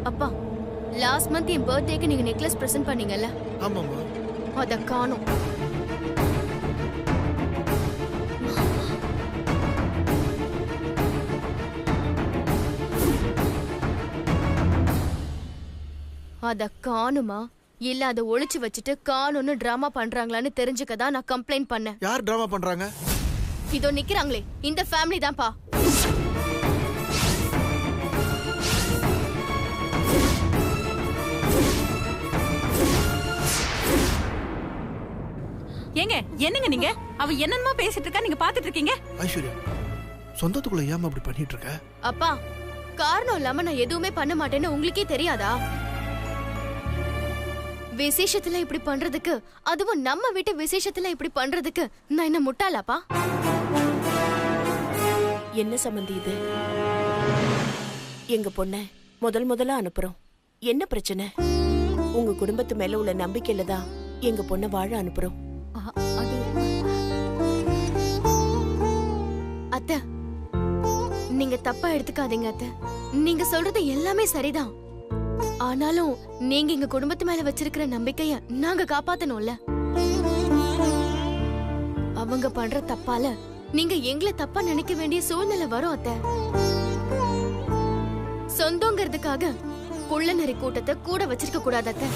அப்பா, last month என் பர்த்டேக்கு நீங்க நெக்லஸ் பிரசன்ட் பண்ணீங்கல்ல? ஆமாம்மா. அத காணோம். அத காணுமா இல்ல அத ஒளிச்சு வச்சிட்டு காணும்னு டிராமா பண்றாங்களான்னு தெரிஞ்சுக்கதான் நான் கம்ப்ளைண்ட் பண்ணேன். யார் டிராமா பண்றாங்க? இதோ நிக்கிறாங்களே, இந்த ஃபேமிலி தான்ப்பா. ஏங்க என்னங்க நீங்க? அவ என்னன்னமா பேசிட்டு இருக்கா, நீங்க பாத்துட்டு இருக்கீங்க? ஐஸ்வர்யா, சொந்தத்துக்குள்ள ஏமா அப்படி பண்ணிட்டு இருக்க? அப்பா, காரணம் இல்லாம நான் எதுவுமே பண்ண மாட்டேன்னு உங்களுக்கே தெரியாதா? விசேஷத்துல இப்படி பண்றதுக்கு, அதுவும் நம்ம வீட்டு விசேஷத்துல இப்படி பண்றதுக்கு நான் என்ன முட்டாளாப்பா? என்ன சம்பந்தி இது? எங்க பொண்ண முதல்ல அனுப்புறோம். என்ன பிரச்சனை? உங்க குடும்பத்து மேல உள்ள நம்பிக்கையில தான் எங்க பொண்ண வாழ அனுப்புறோம். அத்தை, நீங்க தப்பா எடுத்துக்காதீங்க அத்தை. நீங்க சொல்றது எல்லாமே சரிதான். ஆனாலும் நீங்க எங்க குடும்பத்து மேல வச்சிருக்கிற நம்பிக்கைய நாங்க காப்பாத்தணும்ல. அவங்க பண்ற தப்பால நீங்க எங்களை தப்பா நினைக்க வேண்டிய சூழ்நிலை வரும் அத்தை. சொந்தங்கிறதுக்காக குள்ள நெறி கூட்டத்தை கூட வச்சிருக்க கூடாது அத்தை.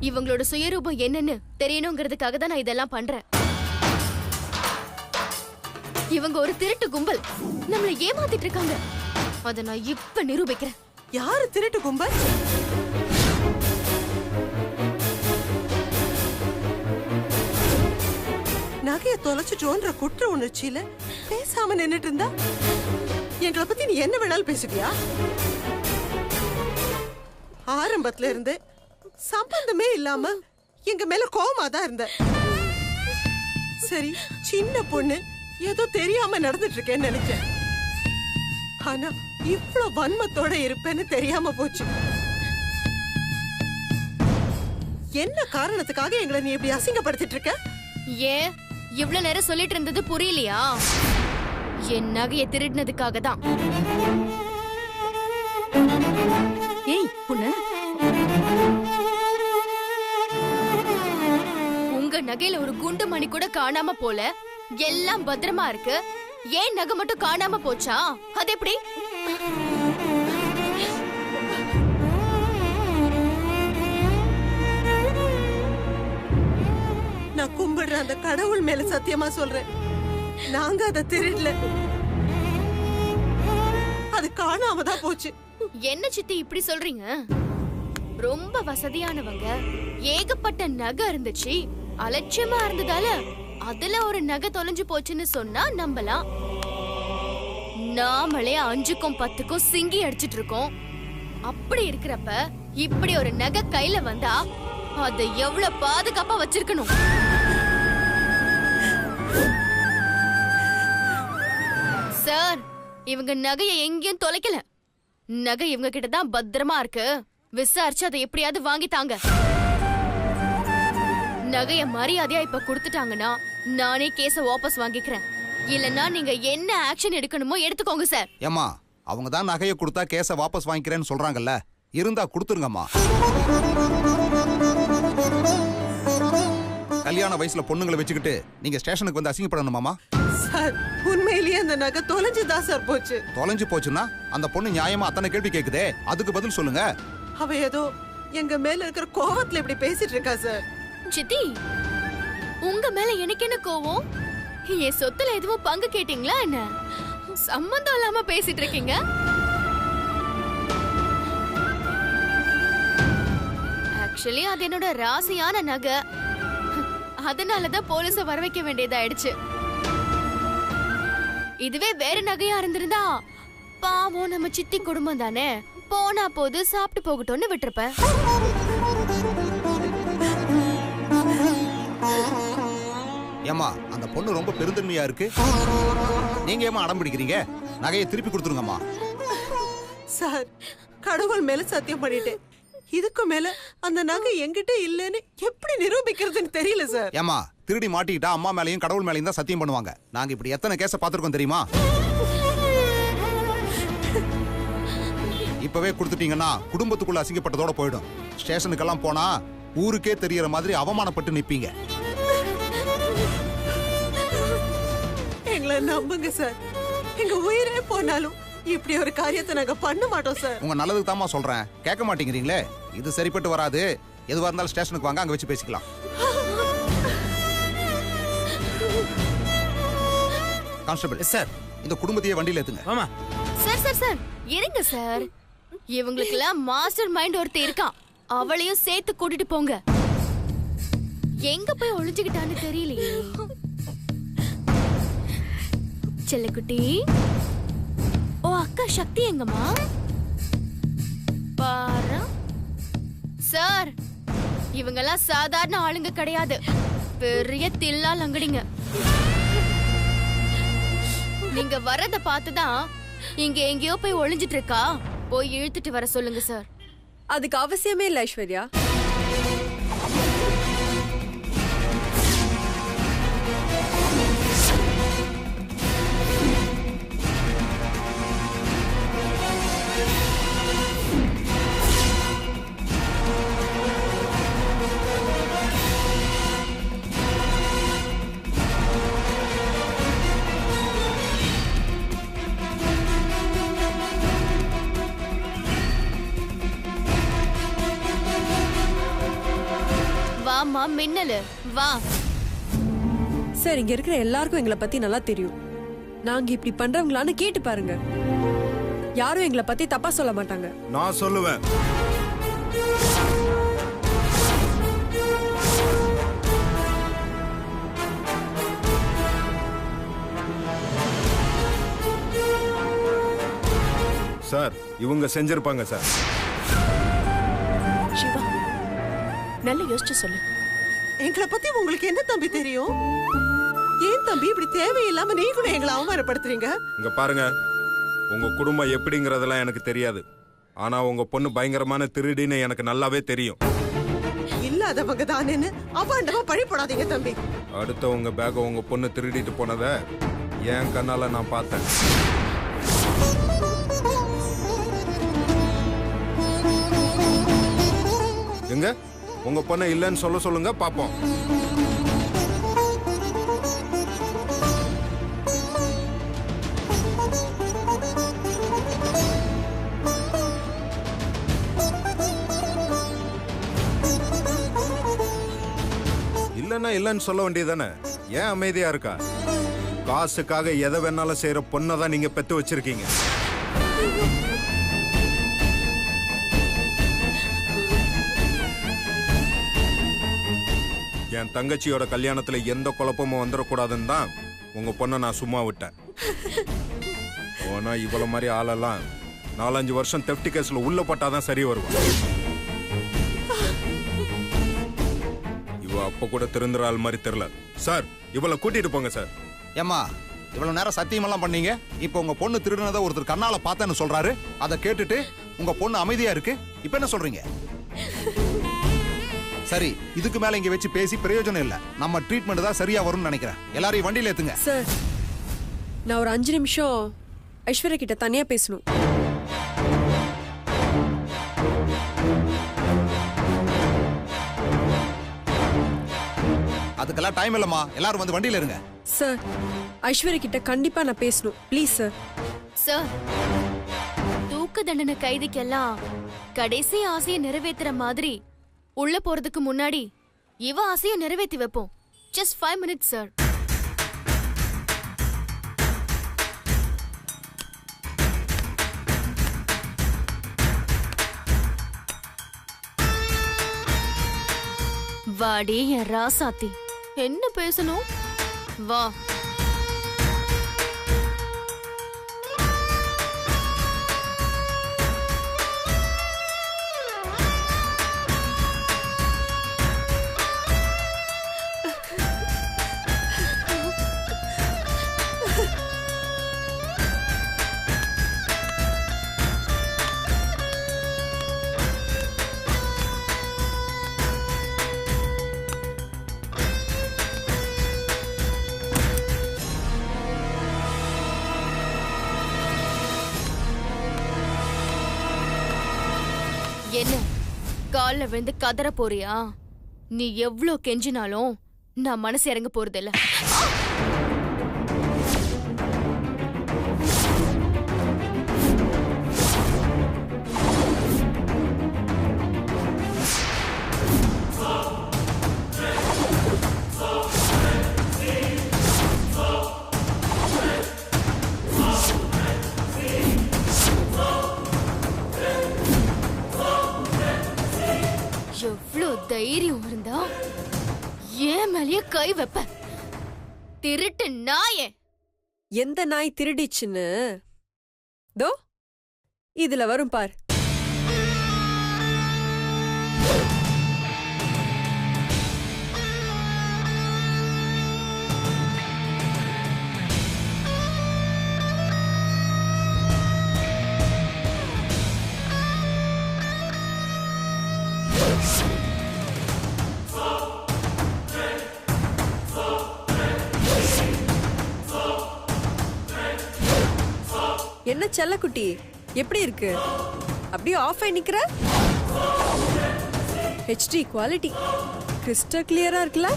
இவங்களோட சுயரூபம் என்னன்னு தெரியணுங்கிறதுக்காக தான் நான் இதெல்லாம் பண்றேன். இவங்க ஒரு திருட்டு கும்பல், நம்மளை ஏமாத்திட்டு இருக்காங்க. அத நான் இப்ப நிரூபிக்கிறேன். யாரு திருட்டு கும்பல்? நகைய தொலைச்சிட்டோன்ற குற்ற உணர்ச்சியில பேசாம நின்னுட்டு இருந்தா எங்களை பத்தி நீ என்ன வேணாலும் பேசுவியா? ஆரம்பத்துல இருந்து சம்பந்தமே இல்லாம எங்க மேல கோவமா தான் இருந்த. சரி, சின்ன பொண்ணு ஏதோ தெரியாம நடந்துட்டு இருக்கேன்னு நினைச்சேன். ஆனா இவ்வளவு வன்மத்தோட இருப்பேன்னு தெரியாம போச்சு. என்ன காரணத்துக்காக எங்களை நீ இப்படி அசிங்கப்படுத்திட்டு இருக்க? ஏன் இவ்வளவு நேரம் சொல்லிட்டு இருந்தது புரியலையா? என் நகையை திருடினதுக்காக தான். ஏய் பொண்ணு, உங்க நகையில ஒரு குண்டு மணி கூட காணாம போல, எல்லாம் பத்திரமா இருக்கு. ஏன் நகை மட்டும் காணாம போச்சா? அது எப்படி? நான் கும்பிடுற அந்த கடவுள் மேல சத்தியமா சொல்றேன், நாங்க அதை திருடல. அது காணாம தான் போச்சு. என்ன சித்தி இப்படி சொல்றீங்க? ரொம்ப வசதியானவங்க, ஏகப்பட்ட நகை இருந்துச்சு, அலட்சியமா இருந்ததால அதுல ஒரு நகை தொலைஞ்சு போச்சுன்னு சொன்னா நம்பலாம். நாமளே 5க்கும் 10க்கும் சிங்கி அடிச்சிட்டு இருக்கோம். அப்படி இருக்கிறப்ப இப்படி ஒரு நகை கையில வந்தா அதை எவ்வளவு பாதுகாப்பா வச்சிருக்கணும். சார், இவங்க நகையை எங்கேயும் தொலைக்கல. நகை இவங்க கிட்ட தான் பத்திரமா இருக்கு. விசாரிச்சு அதை எப்படியாவது வாங்கி தாங்க. நகைய மரியாதையா இப்ப கொடுத்துட்டாங்கன்னா நானே கேஸ வாபஸ் வாங்கிக்கிறேன். இல்லன்னா நீங்க என்ன ஆக்ஷன் எடுக்கணுமோ எடுத்துக்கோங்க சார். ஏமா, அவங்க தான் நகையை கொடுத்தா கேஸ வாபஸ் வாங்கிக்கிறேன்னு சொல்றாங்கல்ல, இருந்தா கொடுத்துருங்கம்மா. கல்யாண வயசுல பொண்ணுங்களை வச்சுக்கிட்டு நீங்க ஸ்டேஷனுக்கு வந்து அசிங்கப்படணுமாமா? சார் உண்மையிலேயே அந்த நகை தொலைஞ்சுதான் சார் போச்சு. தொலைஞ்சு போச்சுன்னா அந்த பொண்ணு நியாயமா அத்தனை கேள்வி கேக்குதே, அதுக்கு பதில் சொல்லுங்க. அவ ஏதோ எங்க மேல இருக்கிற கோவத்துல இப்படி பேசிட்டு இருக்கா சார். சித்தி, உங்க மேல எனக்கு என்ன கோவம்? என் சொத்துல எதுவும் பங்கு கேட்டீங்களா என்ன? சம்பந்தம் இல்லாம பேசிட்டு இருக்கீங்க. ஆக்சுவலி அது என்னோட ராசியான நகை. அதனாலதான் போலீஸ வர வைக்க வேண்டியதாயிடுச்சு. இதுவே வேற நகையா இருந்திருந்தா பாவம் நம்ம சித்தி குடும்பம் தானே, போனா போது சாப்பிட்டு போகட்டும்னு விட்டுருப்பேன். ஏமா அந்த பொண்ணு ரொம்ப பெருந்தன்மையா இருக்கு, நீங்க ஏமா அடம் பிடிக்கிறீங்க? நகையை திருப்பி கொடுத்துருங்கம்மா. சார் கடவுள் மேல சத்தியம் பண்ணிட்டேன், இதுக்கு மேல அந்த நகை என்கிட்ட இல்லைன்னு எப்படி நிரூபிக்கிறதுன்னு தெரியல சார். ஏமா திருடி மாட்டிக்கிட்டா அம்மா மேலையும் கடவுள் மேலையும் தான் சத்தியம் பண்ணுவாங்க. நாங்க இப்படி எத்தனை கேஸ பாத்துருக்கோம் தெரியுமா? இப்பவே கொடுத்துட்டீங்கன்னா குடும்பத்துக்குள்ள அசிங்கப்பட்டதோட போயிடும். ஸ்டேஷனுக்கெல்லாம் போனா ஊருக்கே தெரியற மாதிரி அவமானப்பட்டு நிப்பீங்க. எங்களை நம்புங்க சார், எங்க உயிரே போனாலும் இப்படி ஒரு காரியத்தை நாங்க பண்ண மாட்டோம் சார். உங்க நல்லதுக்கு தாமா சொல்றேன், கேட்க மாட்டேங்கிறீங்களே. இது சரிப்பட்டு வராது. எதுவா இருந்தாலும் ஸ்டேஷனுக்கு வாங்க, அங்க வச்சு பேசிக்கலாம். கான்ஸ்டபிள் சார், இந்த குடும்பத்தையே வண்டியில ஏத்துங்க. ஆமா சார் சார் சார் இருங்க சார். இவங்களுக்கெல்லாம் மாஸ்டர் மைண்ட் ஒருத்தர் இருக்கான், அவளையும் சேர்த்து கூட்டிட்டு போங்க. எங்க போய் ஒளிஞ்சுக்கிட்டான்னு தெரியலையே. செல்லக்குட்டி, ஓ அக்கா சக்தி எங்கம்மா? பாரு சார், இவங்கெல்லாம் சாதாரண ஆளுங்க கிடையாது, பெரிய தில்லா லங்கடிங்க. நீங்க வர்றத பார்த்துதான் இங்க எங்கேயோ போய் ஒளிஞ்சிட்டு இருக்கா, போய் இழுத்துட்டு வர சொல்லுங்க சார். அதுக்கு அவசியமே இல்ல ஐஸ்வர்யா. வாமா மின்னலு வா. சார், இங்க இருக்கிற எல்லாருக்கும் எங்களை பத்தி நல்லா தெரியும். நாங்க இப்படி பண்றவங்களான்னு கேட்டு பாருங்க, யாரும் எங்களை பத்தி தப்பா சொல்ல மாட்டாங்க. நான் சொல்லுவேன். சார், இவங்க செஞ்சிருப்பாங்க சார். சிவா, நல்லா யோசிச்சு சொல்லு. எங்களை பத்தி உங்களுக்கு என்ன தம்பி தெரியும்? ஏன் தம்பி இப்படி தேவையில்லாம நீங்களும் எங்களை அவமானப்படுத்துறீங்க? இங்க பாருங்க, உங்க குடும்பம் எப்படிங்கறதெல்லாம் எனக்கு தெரியாது. ஆனா உங்க பொண்ணு பயங்கரமான திருடின்னு எனக்கு நல்லாவே தெரியும். இல்லாதவங்க தானேன்னு அபாண்டமா பழி போடாதீங்க தம்பி. அடுத்த உங்க பேக உங்க பொண்ணு திருடிட்டு போனத என் கண்ணால நான் பார்த்தேன். எங்க உங்க பொண்ணை இல்லைன்னு சொல்ல சொல்லுங்க பாப்போம். இல்லன்னா இல்லன்னு சொல்ல வேண்டியதானே, ஏன் அமைதியா இருக்கா? காசுக்காக எதை வேணாலும் செய்யற பொண்ணை தான் நீங்க பெத்து வச்சிருக்கீங்க. என் தங்கச்சியோட கல்யாணத்துல எந்த குழப்பமும் வந்துடக்கூடாதுன்னு தான் உங்க பொண்ணை நான் சும்மா விட்டேன். ஆனா இவ்வளவு மாதிரி ஆளெல்லாம் 4-5 வருஷம் தெஃப்ட் கேஸ்ல உள்ள பட்டாதான் சரி வருவான். இவ அப்ப கூட திருந்துற ஆள் மாதிரி தெரியல. சார், இவளை கூட்டிட்டு போங்க சார். ஏம்மா இவ்வளவு நேரம் சத்தியமெல்லாம் பண்ணீங்க, இப்போ உங்க பொண்ணு திருடுனதை ஒருத்தர் கண்ணால பார்த்தேன்னு சொல்றாரு. அதை கேட்டுட்டு உங்க பொண்ணு அமைதியா இருக்கு, இப்ப என்ன சொல்றீங்க? சரி, இதுக்கு மேல இங்க வச்சு பேசி பிரயோஜனம் இல்ல. நம்ம ட்ரீட்மெண்ட் தான் சரியா வரும்னு நினைக்கிறேன். எல்லாரையும் வண்டியில ஏத்துங்க. சார், நான் ஒரு 5 நிமிஷம் ஐஸ்வர்யா கிட்ட தனியா பேசணும். அதுக்கெல்லாம் டைம் இல்லம்மா, எல்லாரும் வந்து வண்டியில இருங்க. சார் ஐஸ்வர்யா கிட்ட கண்டிப்பா நான் பேசணும் ப்ளீஸ் சார். சார், தூக்கு தண்டனை கைதிக்கெல்லாம் கடைசி ஆசையை நிறைவேத்துற மாதிரி உள்ள போறதுக்கு முன்னாடி இவ ஆசையை நிறைவேத்தி வைப்போம். Just 5 minutes sir. வாடி என் ராசாத்தி, என்ன பேசணும்? வா. என்ன கால்ல விழுந்து கதற போறியா? நீ எவ்ளோ கெஞ்சினாலும் நான் மனசு இறங்க போறதில்ல. எவ்ளோ தைரியம் இருந்தா ஏன் மேலேயே கை வைப்ப? திருட்டு நாயே! எந்த நாய் திருடிச்சுன்னு தோ இதுல வரும் பார். என்ன செல்லக்குட்டி, எப்படி இருக்கு? அப்படியே ஆஃப் ஆகி நிக்கிற? HD குவாலிட்டி கிறிஸ்டல் கிளியரா இருக்குல்ல?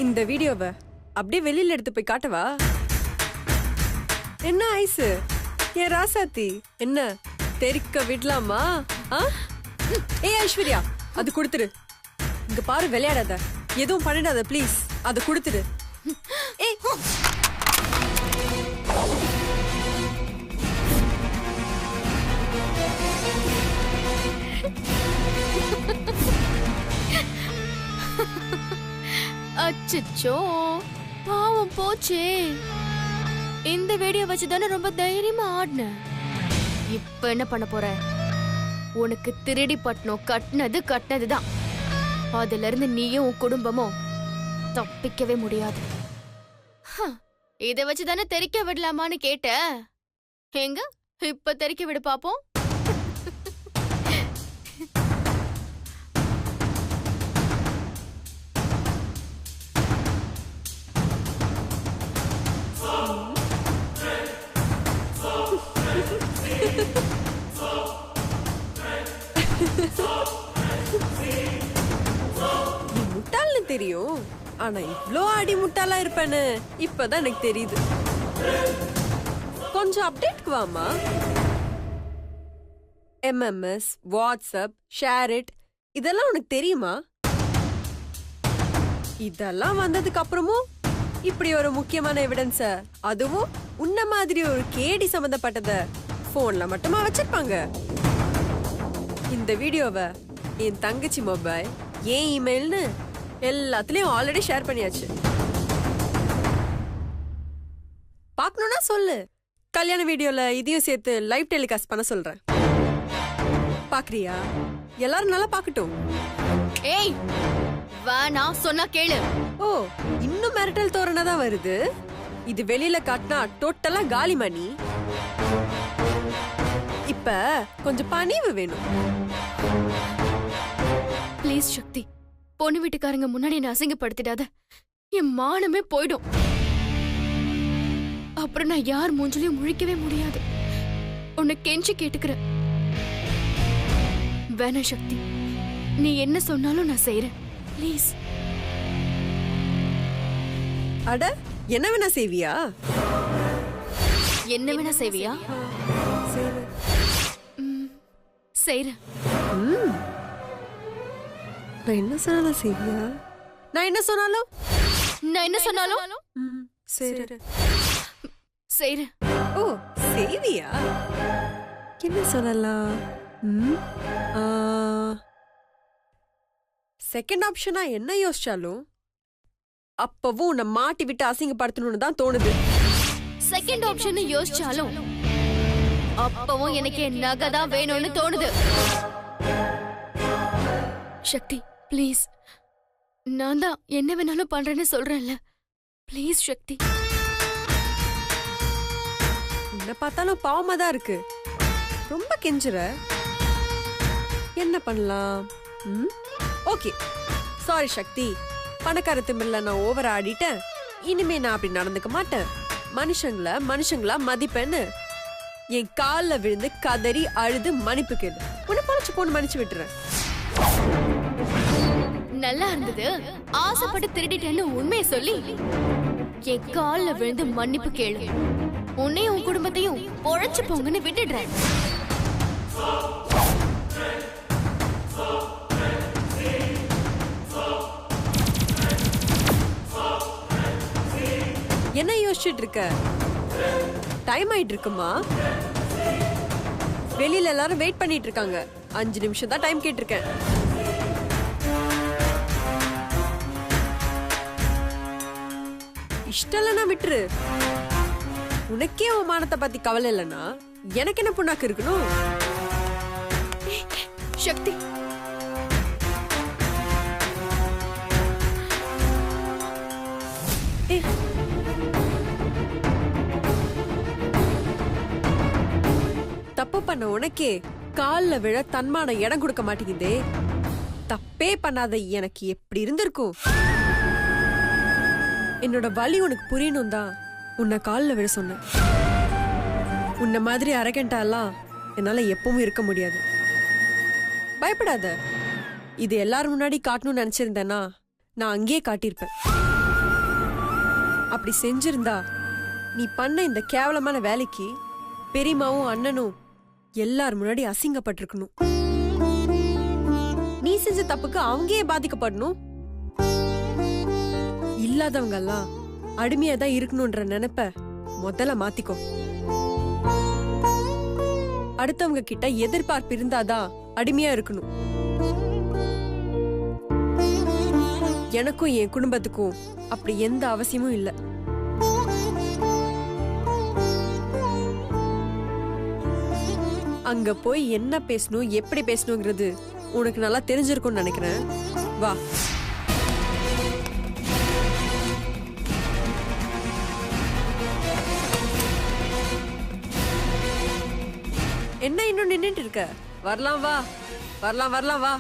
இந்த வீடியோவை அப்படியே வெளியில எடுத்து போய் காட்டவா? என்ன ஐஸ் என் ராசாத்தி, என்ன தெரிக்க விடலாமா? ஏ ஐஸ்வர்யா, அது கொடுத்துரு. இங்க பாரு, விளையாடாத, எதுவும் பண்ணிடாத ப்ளீஸ். அது கொடுத்துரு. ஏய், அச்சச்சோ, பாவம் போச்சே. இந்த வீடியோ வச்சுதானே ரொம்ப தைரியமா ஆடின. இப்ப என்ன பண்ண போற? உனக்கு திருடி பட்டணும் கட்டினதுதான். அதுல இருந்து நீயும் உன் குடும்பமும் தப்பிக்கவே முடியாது. இத வச்சுதானே தெரிக்க விடலாமான்னு கேட்ட. எங்க இப்ப தெரிக்க விடு பாப்போம். நீ முட்டாள்னு தெரியும், ஆனா இவ்ளோ அடி முட்டாளா இருப்பேன்னு இப்பதான் எனக்கு தெரியுது. கொஞ்சம் அப்டேட்க்கு வாமா. MMS, வாட்ஸ்அப், ஷேர் இட், இதெல்லாம் உனக்கு தெரியுமா? இதெல்லாம் வந்ததுக்கு அப்புறமும் இப்படி ஒரு முக்கியமான எவிடன்ஸ, அதுவும் உன்ன மாதிரி ஒரு கேடி சம்பந்தப்பட்டத போன்ல மட்டுமா வச்சிருப்பாங்க? இந்த வீடியோவை என் தங்கச்சி மொபைல், என் இமெயில்னு எல்லாத்துலயும் ஆல்ரெடி ஷேர் பண்ணியாச்சு. பார்க்கணும்னா சொல்லு, கல்யாண வீடியோல இதையும் சேர்த்து லைவ் டெலிகாஸ்ட் பண்ண சொல்றேன். பாக்குறியா? எல்லாரும் நல்லா பாக்கட்டும். ஏய், வேணா சொன்னா கேளு. ஓ, இன்னும் மிரட்டல் தோரணை தான் வருது. இது வெளியில காட்டினா டோட்டலா காலி மணி. இப்ப கொஞ்சம் பணிவு வேணும். ப்ளீஸ் சக்தி, பொண்ணு வீட்டுக்காரங்க முன்னாடி என்ன அசிங்கப்படுத்திடாத. என் மானமே போயிடும். அப்புறம் நான் யார் மூஞ்சிலையும் முழிக்கவே முடியாது. உன்னை கெஞ்சி கேட்டுக்கிறேன். வேணா சக்தி, நீ என்ன சொன்னாலும் நான் செய்யறேன். ப்ளீஸ். அட என்ன வேணா செய்வியா? என்ன வேணா செய்வியா? செய்வேன். செய்றேன். நான் என்ன சொன்னாலும் செய்வியா? நான் என்ன சொன்னாலும் நான் என்ன சொன்னாலும் செய்றேன். செய்றேன். ஓ செய்வியா? என்ன சொல்லலாம்? செகண்ட் ஆப்ஷனா என்ன யோசிச்சாலும் அப்பவும் உன்னை மாட்டி விட்டு அசிங்கப்படுத்தணும்னு தான் தோணுது. செகண்ட் ஆப்ஷன் யோசிச்சாலும் அப்பவும் எனக்கு என் நகை தான் வேணும்னு தோணுது. சக்தி ப்ளீஸ், நான் தான் என்ன வேணாலும் பண்றேன்னு சொல்றேன்ல. ப்ளீஸ் சக்தி. என்ன பார்த்தாலும் பாவமா தான் இருக்கு. ரொம்ப கெஞ்சுற. என்ன பண்ணலாம்? ஓகே சாரி சக்தி, பணக்கார திமிர்ல நான் ஓவர் ஆடிட்டேன். இனிமே நான் அப்படி நடந்துக்க மாட்டேன். மனுஷங்களா மதிப்பேன்னு என் கால்ல விழுந்து கதறி அழுது மன்னிப்பு கேளு. உன்னை பொழைச்சு போன்னு மன்னிச்சு விட்டுறேன். நல்லா இருந்தது. ஆசைப்பட்டு திருடிட்டேன்னு உண்மையை சொல்லி என் கால்ல விழுந்து மன்னிப்பு கேளு. உன்னையும் உன் குடும்பத்தையும் பொழைச்சு போங்கன்னு விட்டுடுறேன். என்ன யோசிச்சுட்டு இருக்க? டைம் ஆயிட்டு இருக்குமா? வெளியில எல்லாரும் வெயிட் பண்ணிட்டு இருக்காங்க. 5 நிமிஷம் தான் டைம் கேட்டிருக்கேன். இஷ்டம் இல்லைன்னா விட்டுரு. உனக்கே உன் மானத்தை பத்தி கவலை இல்லைன்னா எனக்கு என்ன புண்ணாக்கு இருக்கணும்? சக்தி தப்பு பண்ண உனக்கே கால்ல விழ தன்மான இடம் கொடுக்க மாட்டேங்குதே. தப்பே பண்ணாத எனக்கு எப்படி இருந்திருக்கும்? என்னோட வலி உனக்கு புரியணும் தான் உன்னை கால்ல விழ சொன்னேன். உன்னை மாதிரி அரகண்டாலாம் என்னால எப்பவும் இருக்க முடியாது. பயப்படாத. இது எல்லாரும் முன்னாடி காட்டணும்னு நினைச்சிருந்தேன்னா நான் அங்கேயே காட்டியிருப்பேன். அப்படி செஞ்சிருந்தா நீ பண்ண இந்த கேவலமான வேலைக்கு பெரியமாவும் அண்ணனும் எல்லார் முன்னாடி அசிங்கப்பட்டிருக்கணும். நீ செஞ்ச தப்புக்கு அவங்கே பாதிக்கப்படணும். இல்லாதவங்க எல்லாம் அடிமையா தான் இருக்கணும்ன்ற நினைப்ப முதல்ல மாத்திக்கோ. அடுத்தவங்க கிட்ட எதிர்பார்ப்பு இருந்தாதான் அடிமையா இருக்கணும். எனக்கும் என் குடும்பத்துக்கும் அப்படி எந்த அவசியமும் இல்லை. அங்க போய் என்ன பேசணும் எப்படி பேசணுங்கிறது உனக்கு நல்லா தெரிஞ்சிருக்கும்னு நினைக்கிறேன். வா. என்ன இன்னும் நின்னுட்டு இருக்க? வரலாம் வா. வரலாம் வா.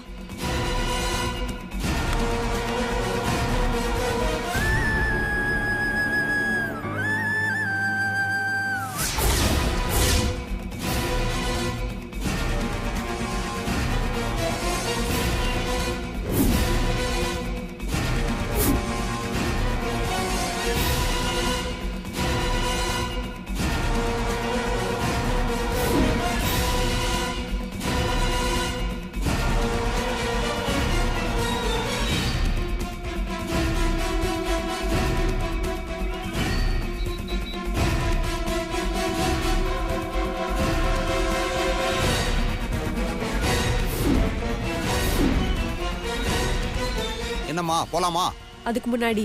என்னம்மா போலாமா? அதுக்கு முன்னாடி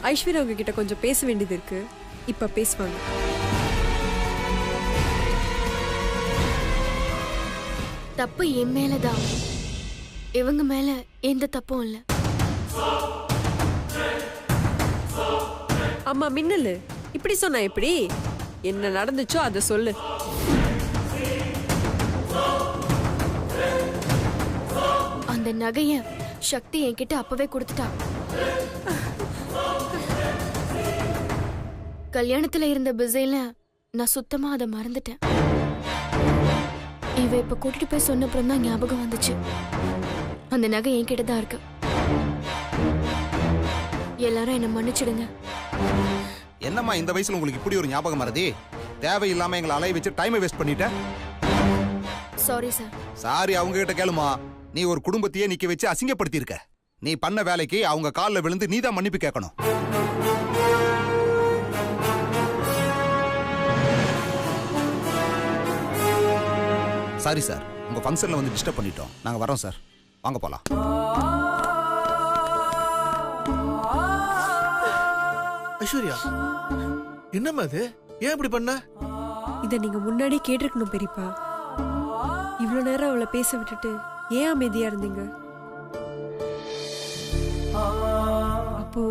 ஐஸ்வர்யா உங்ககிட்ட கொஞ்சம் பேச வேண்டியது இருக்கு. இப்ப பேசுவாங்க. தப்பு என் மேலதான். இவங்க மேல எந்த தப்பும் இல்ல. அம்மா மின்னலு, இப்படி சொன்னா எப்படி? என்ன நடந்துச்சோ அதை சொல்லு. அந்த நகைய சக்தி என்கிட்ட அப்பவே கொடுத்துட்டா. கல்யாணத்துல இருந்த பிஸில நான் சுத்தமா அதை மறந்துட்டேன். இவ இப்ப கூட்டிட்டு போய் சொன்னப்புறம் தான் ஞாபகம் வந்துச்சு. அந்த நகை என்கிட்ட தான் இருக்கு. எல்லாரும் என்ன மன்னிச்சிடுங்க. என்னம்மா இந்த வயசுல உங்களுக்கு இப்படி ஒரு ஞாபகம் மறதி? தேவையில்லாம எங்களை அலைய வச்சு டைமை வேஸ்ட் பண்ணிட்ட. Sorry sir. சாரி அவங்க கிட்ட கேளுமா. நீ ஒரு குடும்பத்தையே நிக்க வச்சு அசிங்கப்படுத்தி இருக்க. நீ பண்ண வேலைக்கு அவங்க காலில் விழுந்து நீ தான் மன்னிப்பு கேட்கணும். சாரி சார், உங்க ஃபங்க்ஷன்ல வந்து டிஸ்டர்ப் பண்ணிட்டோம். நாங்க வரோம் சார், வாங்க போலாம். ஐஸ்வர்யா, என்னம்மா இது? ஏன் இப்படி பண்ண? இத நீங்க முன்னாடி கேட்டிருக்கணும் பெரியப்பா. இவ்வளவு நேரம் அவளை பேச விட்டுட்டு ஏன் அமைதியா இருந்தீங்க? அப்போ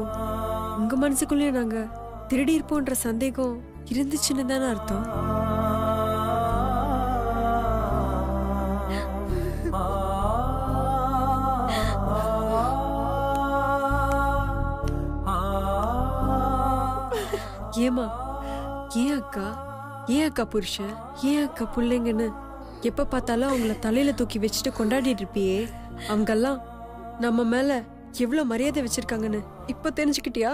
உங்க மனசுக்குள்ளேயும் நாங்க திருடி இருப்போன்ற சந்தேகம் இருந்துச்சுன்னு தானே அர்த்தம்? ஏமா, ஏன் அக்கா புருஷன், ஏன் அக்கா பிள்ளைங்கன்னு எப்ப பார்த்தாலும் அவங்கள தலையில தூக்கி வச்சுட்டு கொண்டாடிட்டு இருப்பியே, அவங்கெல்லாம் நம்ம மேல எவ்வளவு மரியாதை வச்சிருக்காங்கன்னு இப்ப தெரிஞ்சுக்கிட்டியா?